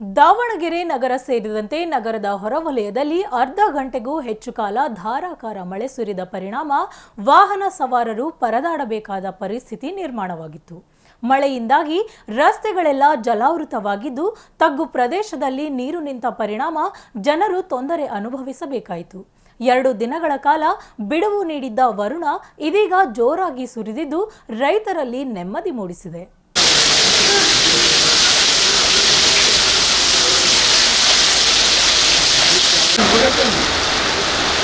ದಾವಣಗೆರೆ ನಗರ ಸೇರಿದಂತೆ ನಗರದ ಹೊರವಲಯದಲ್ಲಿ ಅರ್ಧ ಗಂಟೆಗೂ ಹೆಚ್ಚು ಕಾಲ ಧಾರಾಕಾರ ಮಳೆ ಸುರಿದ ಪರಿಣಾಮ ವಾಹನ ಸವಾರರು ಪರದಾಡಬೇಕಾದ ಪರಿಸ್ಥಿತಿ ನಿರ್ಮಾಣವಾಗಿತ್ತು. ಮಳೆಯಿಂದಾಗಿ ರಸ್ತೆಗಳೆಲ್ಲ ಜಲಾವೃತವಾಗಿದ್ದು, ತಗ್ಗು ಪ್ರದೇಶದಲ್ಲಿ ನೀರು ನಿಂತ ಪರಿಣಾಮ ಜನರು ತೊಂದರೆ ಅನುಭವಿಸಬೇಕಾಯಿತು. 2 ದಿನಗಳ ಕಾಲ ಬಿಡುವು ನೀಡಿದ್ದ ವರುಣ ಇದೀಗ ಜೋರಾಗಿ ಸುರಿದಿದ್ದು ರೈತರಲ್ಲಿ ನೆಮ್ಮದಿ ಮೂಡಿಸಿದೆ.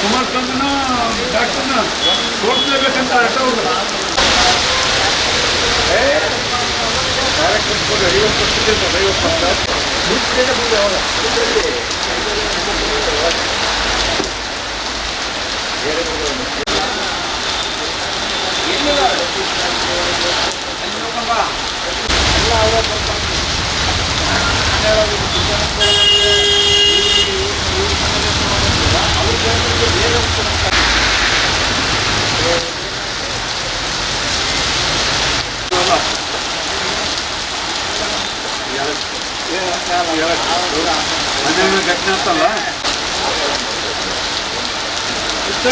ಕುಮಾರಸ್ವಾಮಿನ ಡಾಕ್ಟರ್ನ ತೋರಿಸಲೇಬೇಕಂತ ಘಟನೆ ಅಂತಲ್ಲ ಇಷ್ಟ